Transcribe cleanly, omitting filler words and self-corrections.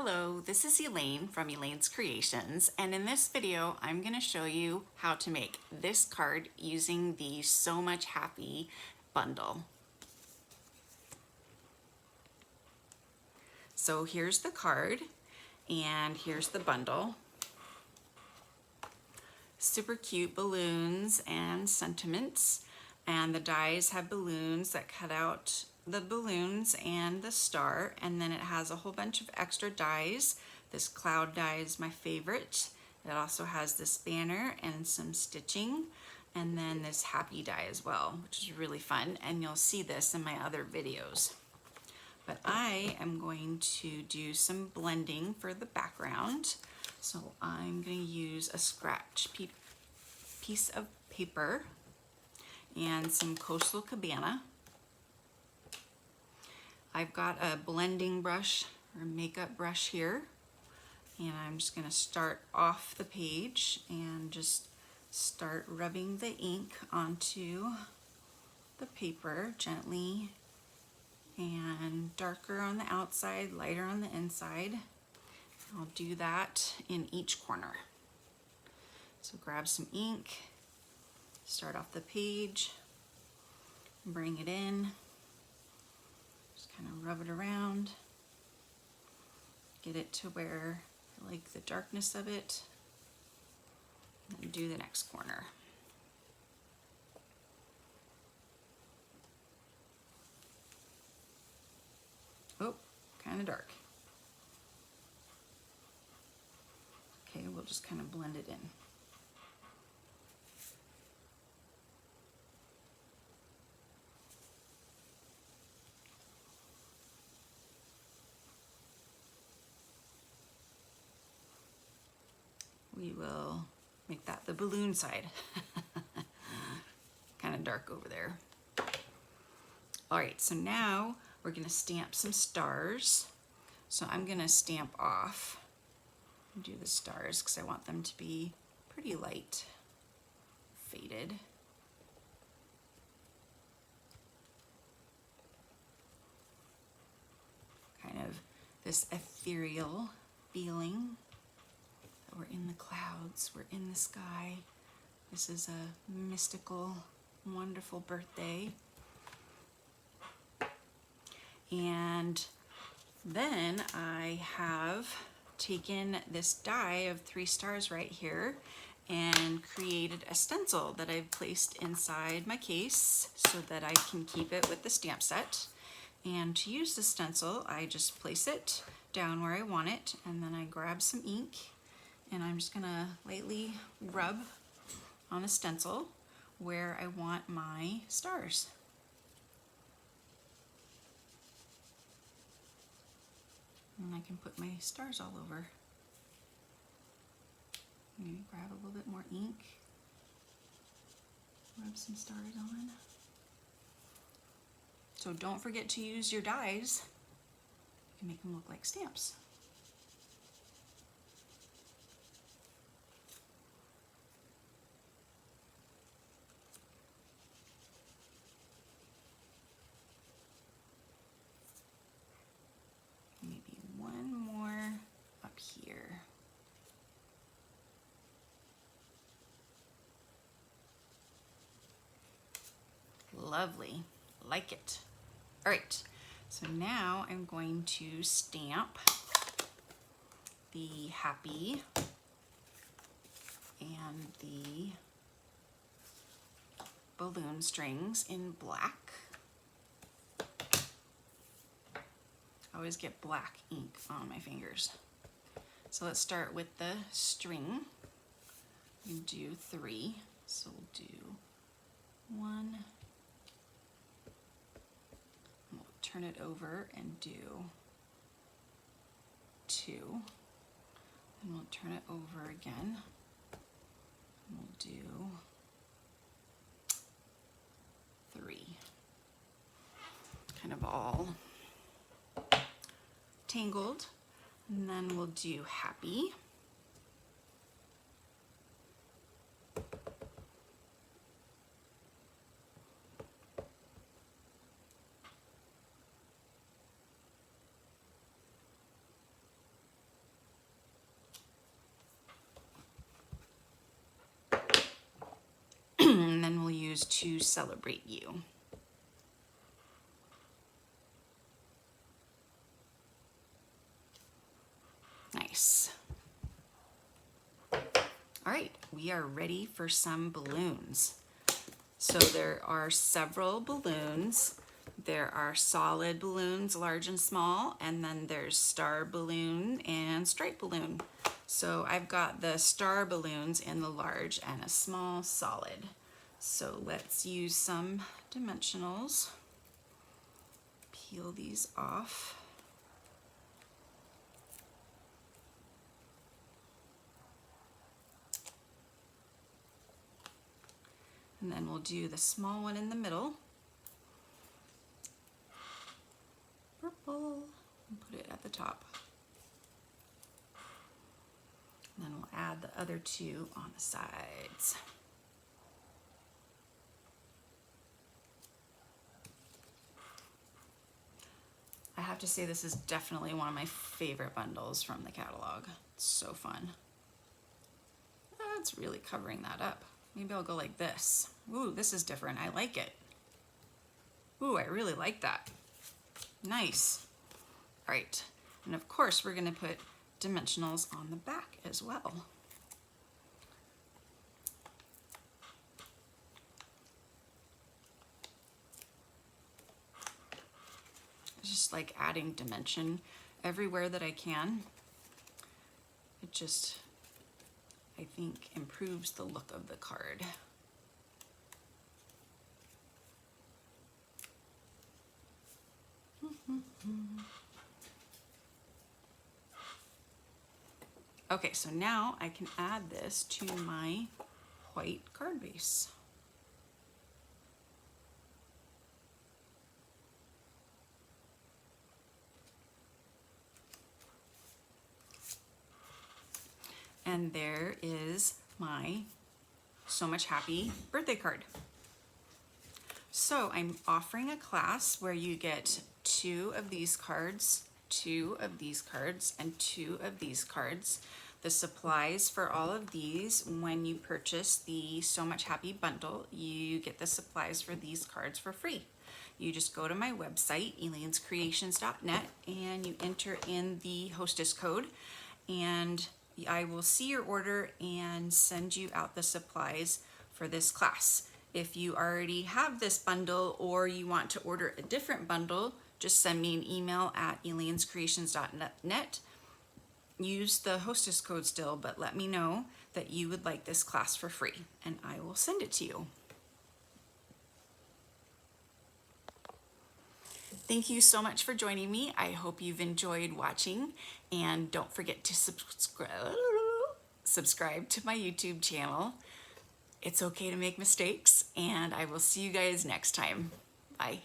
Hello, this is Elaine from Elaine's Creations, and in this video I'm going to show you how to make this card using the So Much Happy bundle. So here's the card and here's the bundle. Super cute balloons and sentiments, and the dies have balloons that cut out the balloons and the star, and then it has a whole bunch of extra dies. This cloud die is my favorite. It also has this banner and some stitching, and then this happy die as well, which is really fun, and you'll see this in my other videos. But I am going to do some blending for the background. So I'm going to use a scratch piece of paper and some Coastal Cabana. I've got a blending brush or makeup brush here, and I'm just going to start off the page and just start rubbing the ink onto the paper gently, and darker on the outside, lighter on the inside. I'll do that in each corner. So grab some ink, start off the page, bring it in, just kind of rub it around, get it to where I like the darkness of it, and then do the next corner. Oh, kind of dark. Okay, we'll just kind of blend it in. We will make that the balloon side. Kind of dark over there. All right, so now we're gonna stamp some stars. So I'm gonna stamp off and do the stars because I want them to be pretty light, faded. Kind of this ethereal feeling. We're in the clouds, we're in the sky. This is a mystical, wonderful birthday. And then I have taken this die of 3 stars right here and created a stencil that I've placed inside my case so that I can keep it with the stamp set. And to use the stencil, I just place it down where I want it, and then I grab some ink, and I'm just gonna lightly rub on the stencil where I want my stars. And I can put my stars all over. Maybe grab a little bit more ink, rub some stars on. So don't forget to use your dies. You can make them look like stamps. Maybe one more up here. Lovely, like it. All right, so now I'm going to stamp the happy and the balloon strings in black. I always get black ink on my fingers. So let's start with the string. We do 3, so we'll do 1. We'll turn it over and do 2. And we'll turn it over again. And we'll do 3. Kind of all tangled. And then we'll do happy. use to celebrate you. Nice. All right, we are ready for some balloons. So there are several balloons. There are solid balloons, large and small, and then there's star balloon and stripe balloon. So I've got the star balloons in the large and a small solid. So let's use some dimensionals. Peel these off. And then we'll do the small one in the middle. Purple, and put it at the top. And then we'll add the other two on the sides. I have to say this is definitely one of my favorite bundles from the catalog. It's so fun. That's really covering that up. Maybe I'll go like this. Ooh, this is different. I like it. Ooh, I really like that. Nice. All right, and of course we're gonna put dimensionals on the back as well. Just like adding dimension everywhere that I can. It just, I think, improves the look of the card. Okay, so now I can add this to my white card base. And there is my So Much Happy birthday card. So I'm offering a class where you get 2 of these cards, 2 of these cards, and 2 of these cards. The supplies for all of these, when you purchase the So Much Happy bundle, you get the supplies for these cards for free. You just go to my website, elainscreations.net, and you enter in the hostess code, and I will see your order and send you out the supplies for this class. If you already have this bundle or you want to order a different bundle, just send me an email at elainscreations.net. Use the hostess code still, but let me know that you would like this class for free and I will send it to you. Thank you so much for joining me. I hope you've enjoyed watching, and don't forget to subscribe to my YouTube channel. It's okay to make mistakes, and I will see you guys next time. Bye.